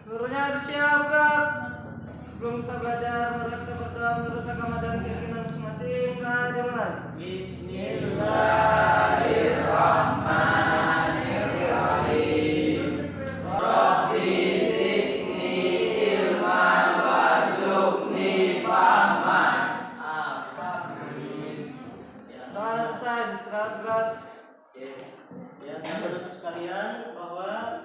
Seluruhnya harus siap, gerak. Sebelum kita belajar, mari kita berdoa menurut agama dan keyakinan masing-masing. Nah, dimulai. Bismillahirrahmanirrahim. Rabbi zidni ilman warzuqni fahman. Amin. Selesai, istirahat. Ya, teman-teman sekalian, bahwa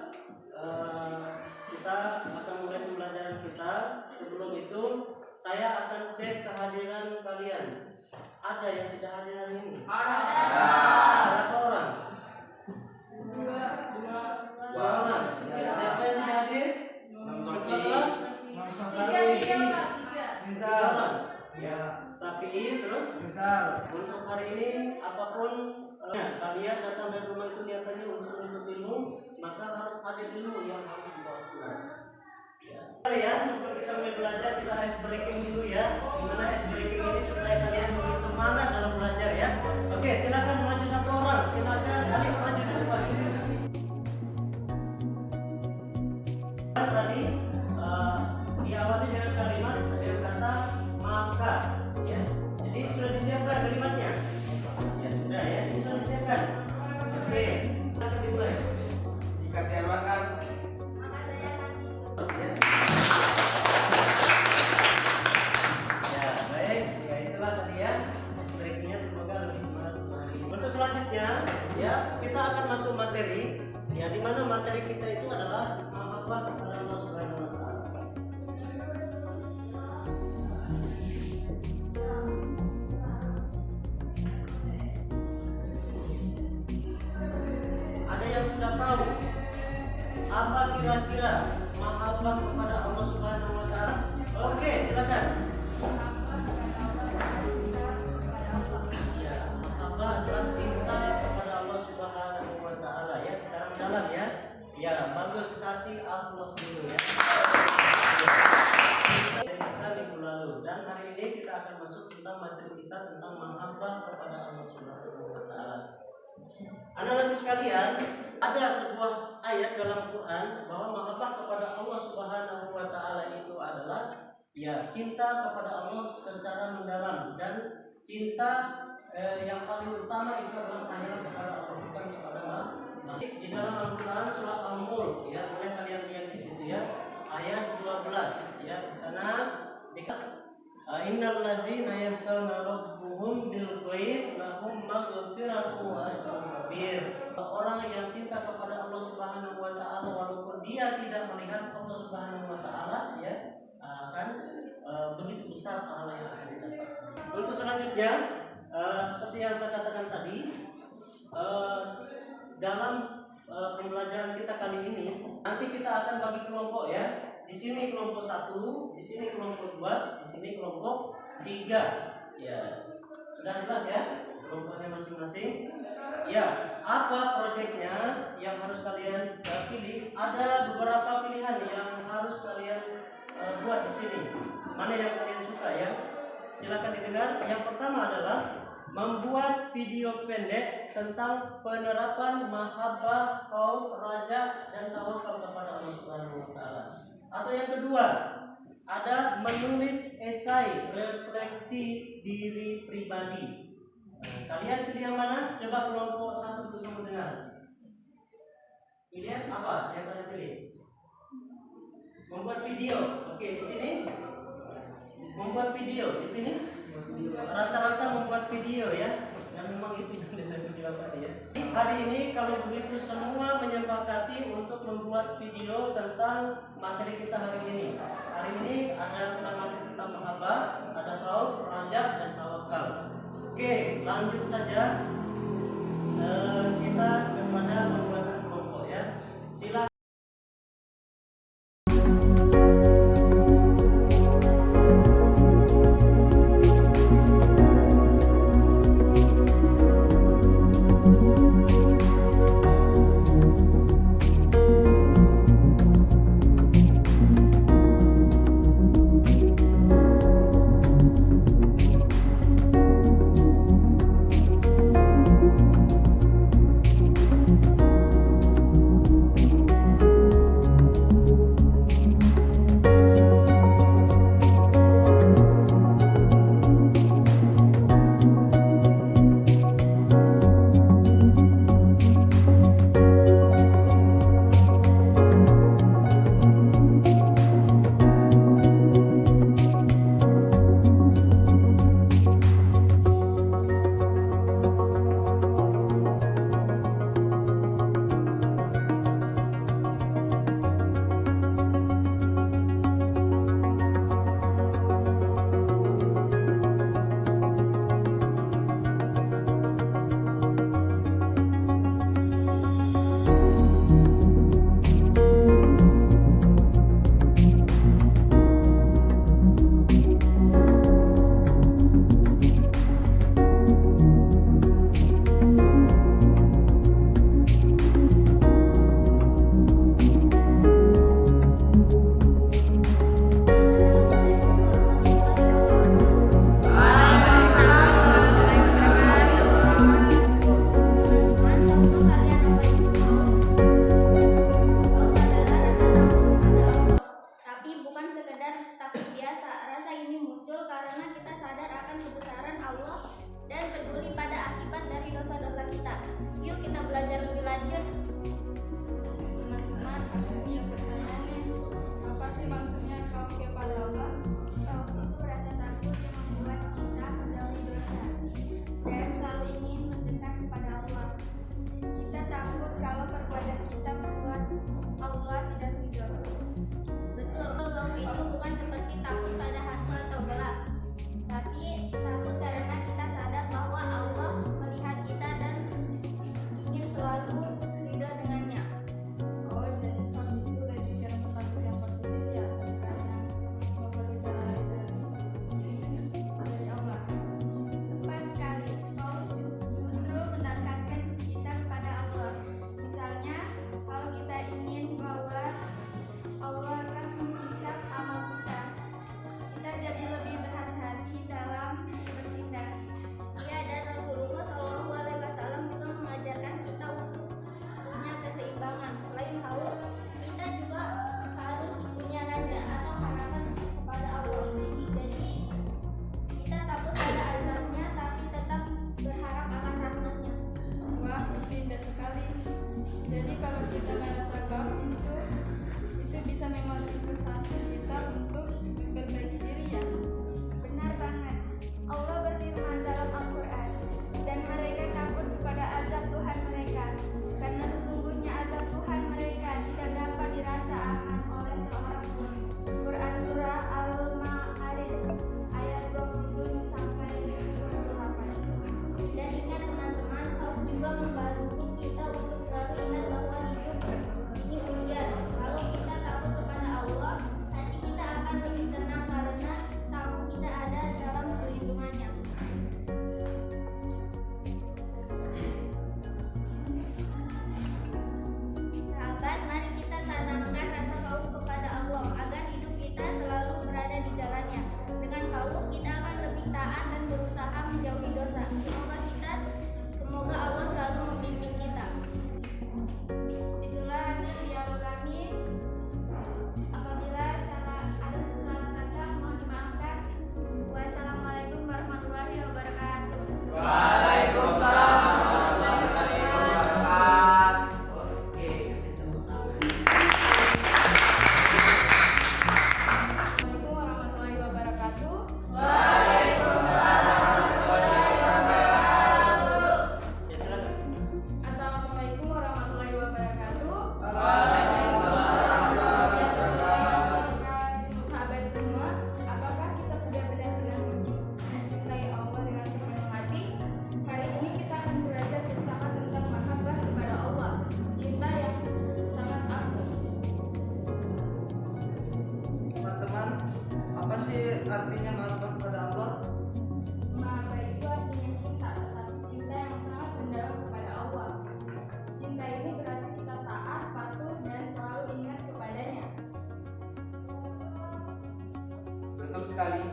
kita akan mulai pembelajaran kita. Sebelum itu, saya akan cek kehadiran kalian. Ada yang tidak hadir hari ini? Ada. Berapa orang? Dua orang. Siapa yang tidak hadir? Ketua kelas? Tiga orang. Ya, Sapi, terus? Untuk hari ini, apapun kalian datang dari rumah itu niatannya untuk ilmu, maka harus ada ilmu yang harus dibawa pulang. Kalian sebelum kita mulai belajar, kita ice breaking dulu ya. Gimana ice breaking ini supaya kalian lebih semangat dalam belajar ya. Oke, silakan maju satu orang. Silakan Alif maju dulu Pak. Tadi diawali dengan kalimat dengan kata maka ya. Jadi sudah disiapkan kalimatnya. Ya sudah ya, ini sudah disiapkan. Oke, kita dimulai. Jika saya makan, Ya, baik. Ya itulah tadi ya. Breakingnya semoga lebih semangat hari ini. Untuk selanjutnya, ya kita akan masuk materi. Ya, di mana materi kita itu adalah mahabbah kepada Allah Subhanahu wa taala. Ada yang sudah tahu apa kira-kira mahabbah kepada Allah Subhanahu wa taala? Oke, silakan. Ya, mahabbah adalah cinta kepada Allah Subhanahu wa taala ya, secara mendalam ya. Ya, bagus, kasih aplaus dulu ya. Dari kita minggu lalu, dan hari ini kita akan masuk tentang materi kita tentang mahabbah kepada Allah Subhanahu wa taala. Anak-anak sekalian, ada sebuah ayat dalam Quran bahwa mahabbah kepada Allah Subhanahu wa taala itu adalah ya cinta kepada Allah secara mendalam, dan cinta yang paling utama itu adalah hanya kepada Allah, bukan kepada Allah. Di dalam Al-Quran surah Al-Mulk ya, boleh kalian lihat di situ ya, ayat 12 ya, di sana innal ladzina yakhshawna rabbuhum bil ghaib lahum maghfiratun wa ajrun kabir. Orang yang cinta kepada Allah Subhanahu wa taala walaupun dia tidak melihat Allah Subhanahu wa taala ya, akan begitu besar pahala yang akan didapat. Untuk selanjutnya, seperti yang saya katakan tadi, dalam pembelajaran kita kali ini nanti kita akan bagi kelompok ya. Di sini kelompok 1, di sini kelompok 2, di sini kelompok 3. Ya, sudah jelas ya kelompoknya masing-masing. Ya, apa proyeknya yang harus kalian pilih? Ada beberapa pilihan yang harus kalian buat di sini. Mana yang kalian suka ya? Silakan didengar. Yang pertama adalah membuat video pendek tentang penerapan mahabbah, khauf, raja dan tawakal kepada Allah Subhanahu wa taala. Atau yang kedua, ada menulis esai refleksi diri pribadi. Kalian pilih yang mana? Coba kelompok 1 bersama dengar. Pilihan apa yang kalian pilih? Membuat video. Oke, di sini membuat video. Di sini rata-rata membuat video ya. Dan memang itu yang dilakukan ya. Hari ini kalau begitu semua menyepakati untuk membuat video tentang materi kita hari ini. Hari ini ada tentang materi kita mahabbah, ada khauf, raja dan tawakal. Oke, lanjut saja. Kita kepada pembuatan kelompok ya. Silakan. Betul sekali.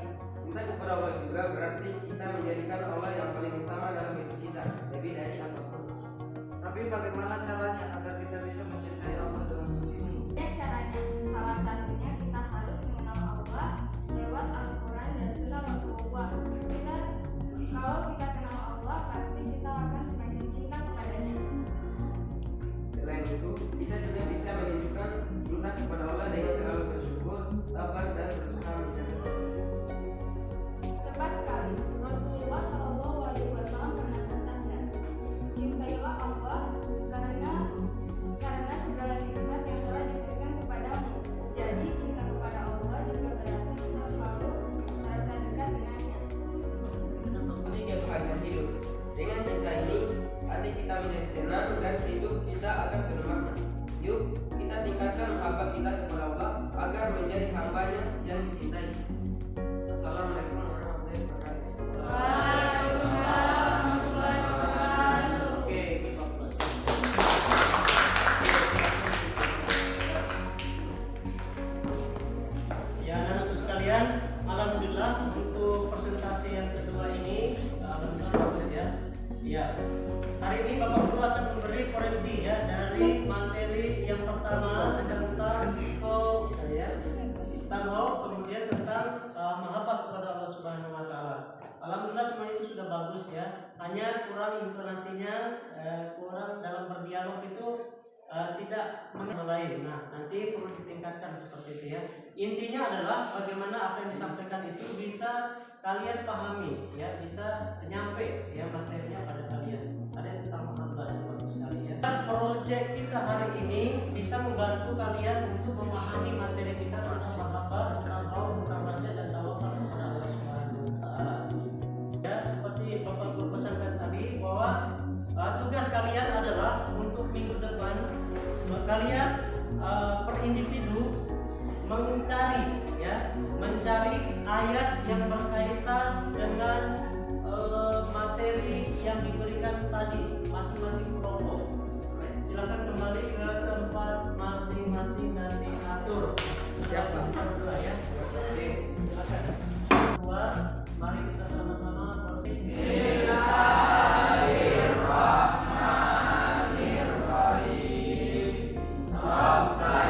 Cinta kepada Allah juga berarti kita menjadikan Allah yang paling utama dalam hidup kita, lebih dari apapun. Tapi bagaimana caranya agar kita bisa mencintai Allah dengan sungguh-sungguh? Dan caranya, salah satunya kita harus mengenal Allah lewat Al-Quran dan Sunnah Rasulullah. Kalau kita kenal Allah, pasti kita akan semakin cinta kepadanya. Selain itu, kita juga bisa menunjukkan cinta kepada Allah dengan selalu bersyukur, sabar, dan berusaha menjaga sesuatu. Tepat sekali, Rasulullah SAW pernah bersabda, cintailah Allah karena segala nikmat yang telah diberikan kepadamu. Jadi cinta kepada Allah juga berarti kita selalu merasa dekat dengannya. Ketiga kebahagiaan hidup. Dengan cinta ini, hati kita menjadi tenang dan hidup kita akan penuh makna. Yuk, kita tingkatkan mahabbah kita kepada Allah agar menjadi hambanya yang dicintai. Assalamualaikum warahmatullahi wabarakatuh. Waalaikumsalam warahmatullahi wabarakatuh. Oke, kita close. Ya, anak-anakku sekalian, alhamdulillah untuk presentasi yang kedua ini alhamdulillah bagus ya. Ya. Hari ini Bapak Guru akan memberi koreksi ya dari materi yang pertama tentang kemudian tentang mahabbah kepada Allah Subhanahu wa taala. Alhamdulillah semuanya itu sudah bagus ya. Hanya kurang intonasinya, kurang dalam berdialog itu tidak mengenal lain. Nah, nanti perlu ditingkatkan seperti itu ya. Intinya adalah bagaimana apa yang disampaikan itu bisa kalian pahami ya, bisa nyampe ya materinya pada kalian. Ada tentang mahabbah yang bagus sekali ya. Dan proyek kita hari ini bisa membantu kalian untuk memahami materi kita tentang mahabbah, tentang utamanya dan tawakal kepada Allah Subhanahu wa taala. Ya, seperti Bapak Guru pesankan tadi bahwa tugas kalian adalah untuk minggu depan kalian per individu mencari ayat yang berkaitan dengan materi yang diberikan tadi masing-masing kelompok. Silakan kembali ke tempat masing-masing dan diatur. Siapa? Berdua ya. Oke, silakan. Dua, mari kita sama-sama Bismillahirrahmanirrahim. Rabbana